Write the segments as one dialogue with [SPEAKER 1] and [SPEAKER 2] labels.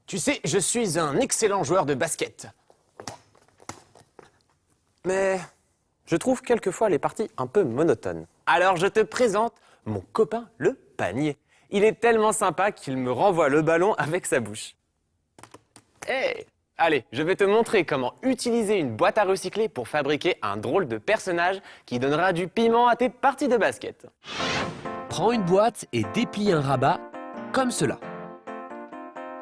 [SPEAKER 1] Tu sais, je suis un excellent joueur de basket. Mais je trouve quelquefois les parties un peu monotones. Alors je te présente mon copain le panier. Il est tellement sympa qu'il me renvoie le ballon avec sa bouche. Hey! Allez, je vais te montrer comment utiliser une boîte à recycler pour fabriquer un drôle de personnage qui donnera du piment à tes parties de basket.
[SPEAKER 2] Prends une boîte et déplie un rabat comme cela.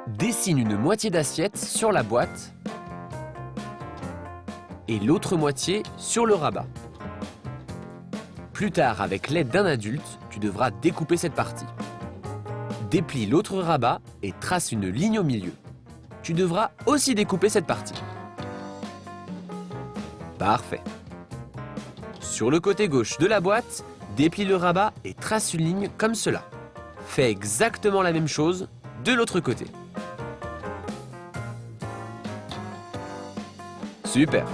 [SPEAKER 2] Dessine une moitié d'assiette sur la boîte et l'autre moitié sur le rabat. Plus tard, avec l'aide d'un adulte, tu devras découper cette partie. Déplie l'autre rabat et trace une ligne au milieu. Tu devras aussi découper cette partie. Parfait. Sur le côté gauche de la boîte, déplie le rabat et trace une ligne comme cela. Fais exactement la même chose de l'autre côté. Super.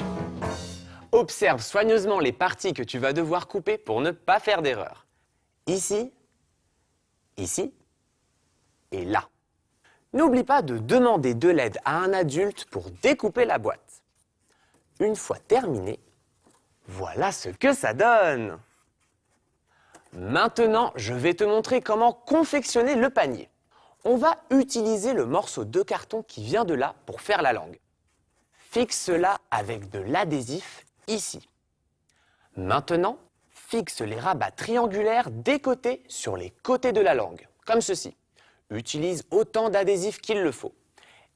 [SPEAKER 1] Observe soigneusement les parties que tu vas devoir couper pour ne pas faire d'erreur. Ici, ici et là. N'oublie pas de demander de l'aide à un adulte pour découper la boîte. Une fois terminé, voilà ce que ça donne. Maintenant, je vais te montrer comment confectionner le panier. On va utiliser le morceau de carton qui vient de là pour faire la langue. Fixe-la avec de l'adhésif ici. Maintenant, fixe les rabats triangulaires des côtés sur les côtés de la langue, comme ceci. Utilise autant d'adhésif qu'il le faut.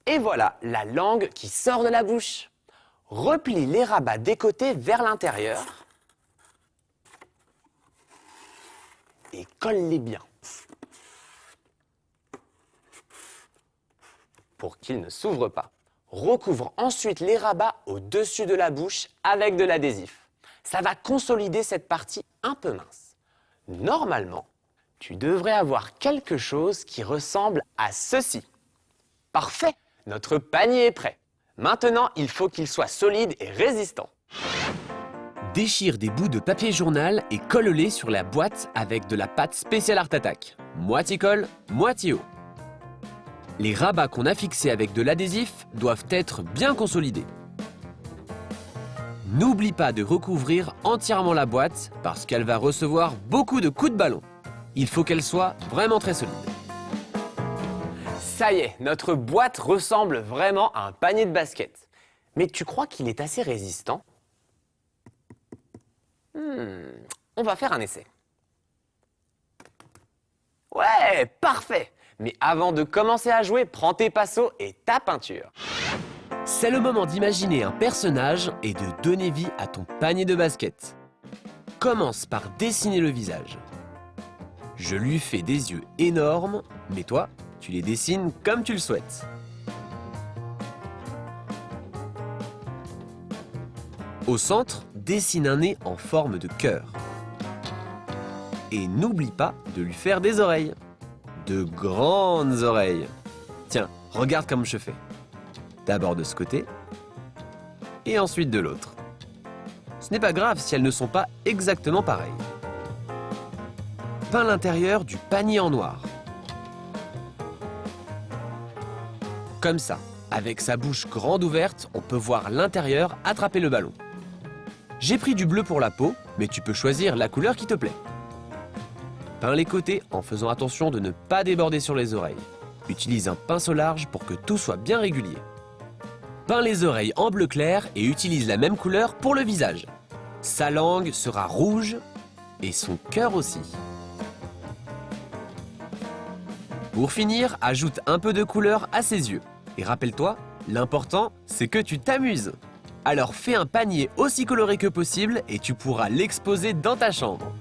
[SPEAKER 1] Et voilà la langue qui sort de la bouche. Replie les rabats des côtés vers l'intérieur et colle-les bien pour qu'ils ne s'ouvrent pas. Recouvre ensuite les rabats au-dessus de la bouche avec de l'adhésif. Ça va consolider cette partie un peu mince. Normalement, tu devrais avoir quelque chose qui ressemble à ceci. Parfait, notre panier est prêt. Maintenant, il faut qu'il soit solide et résistant.
[SPEAKER 2] Déchire des bouts de papier journal et colle-les sur la boîte avec de la pâte spéciale Art Attack. Moitié colle, moitié eau. Les rabats qu'on a fixés avec de l'adhésif doivent être bien consolidés. N'oublie pas de recouvrir entièrement la boîte parce qu'elle va recevoir beaucoup de coups de ballon. Il faut qu'elle soit vraiment très solide.
[SPEAKER 1] Ça y est, notre boîte ressemble vraiment à un panier de basket. Mais tu crois qu'il est assez résistant? On va faire un essai. Ouais, parfait! Mais avant de commencer à jouer, prends tes pinceaux et ta peinture.
[SPEAKER 2] C'est le moment d'imaginer un personnage et de donner vie à ton panier de basket. Commence par dessiner le visage. Je lui fais des yeux énormes, mais toi, tu les dessines comme tu le souhaites. Au centre, dessine un nez en forme de cœur. Et n'oublie pas de lui faire des oreilles. De grandes oreilles. Tiens, regarde comme je fais. D'abord de ce côté, et ensuite de l'autre. Ce n'est pas grave si elles ne sont pas exactement pareilles. Peins l'intérieur du panier en noir. Comme ça, avec sa bouche grande ouverte, on peut voir l'intérieur attraper le ballon. J'ai pris du bleu pour la peau, mais tu peux choisir la couleur qui te plaît. Peins les côtés en faisant attention de ne pas déborder sur les oreilles. Utilise un pinceau large pour que tout soit bien régulier. Peins les oreilles en bleu clair et utilise la même couleur pour le visage. Sa langue sera rouge et son cœur aussi. Pour finir, ajoute un peu de couleur à ses yeux. Et rappelle-toi, l'important, c'est que tu t'amuses. Alors fais un panier aussi coloré que possible et tu pourras l'exposer dans ta chambre.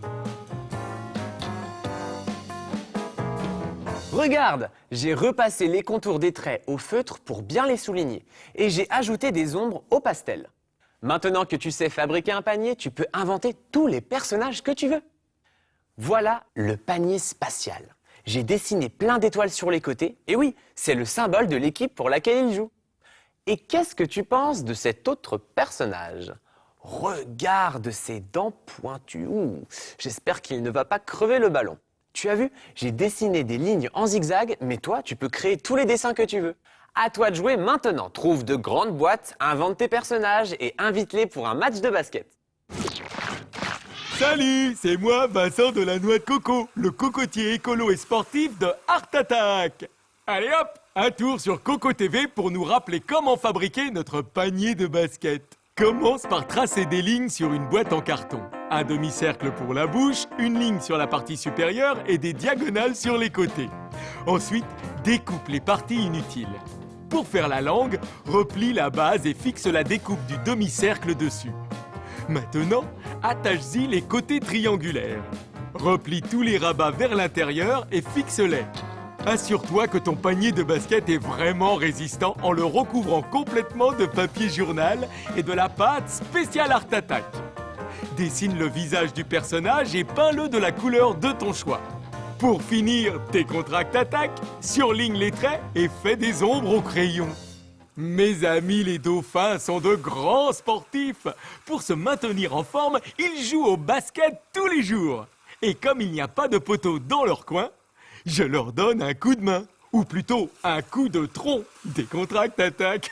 [SPEAKER 1] Regarde, j'ai repassé les contours des traits au feutre pour bien les souligner. Et j'ai ajouté des ombres au pastel. Maintenant que tu sais fabriquer un panier, tu peux inventer tous les personnages que tu veux. Voilà le panier spatial. J'ai dessiné plein d'étoiles sur les côtés. Et oui, c'est le symbole de l'équipe pour laquelle il joue. Et qu'est-ce que tu penses de cet autre personnage? Regarde ses dents pointues. Ouh, j'espère qu'il ne va pas crever le ballon. Tu as vu, j'ai dessiné des lignes en zigzag, mais toi, tu peux créer tous les dessins que tu veux. À toi de jouer maintenant. Trouve de grandes boîtes, invente tes personnages et invite-les pour un match de basket.
[SPEAKER 3] Salut, c'est moi, Vincent de la Noix de Coco, le cocotier écolo et sportif de Art Attack. Allez hop, un tour sur Coco TV pour nous rappeler comment fabriquer notre panier de basket. Commence par tracer des lignes sur une boîte en carton. Un demi-cercle pour la bouche, une ligne sur la partie supérieure et des diagonales sur les côtés. Ensuite, découpe les parties inutiles. Pour faire la langue, replie la base et fixe la découpe du demi-cercle dessus. Maintenant, attache-y les côtés triangulaires. Replie tous les rabats vers l'intérieur et fixe-les. Assure-toi que ton panier de basket est vraiment résistant en le recouvrant complètement de papier journal et de la pâte spéciale Art Attack. Dessine le visage du personnage et peins-le de la couleur de ton choix. Pour finir, décontracte Attack, surligne les traits et fais des ombres au crayon. Mes amis les dauphins sont de grands sportifs. Pour se maintenir en forme, ils jouent au basket tous les jours. Et comme il n'y a pas de poteau dans leur coin, je leur donne un coup de main. Ou plutôt un coup de tronc. Décontracte Attack.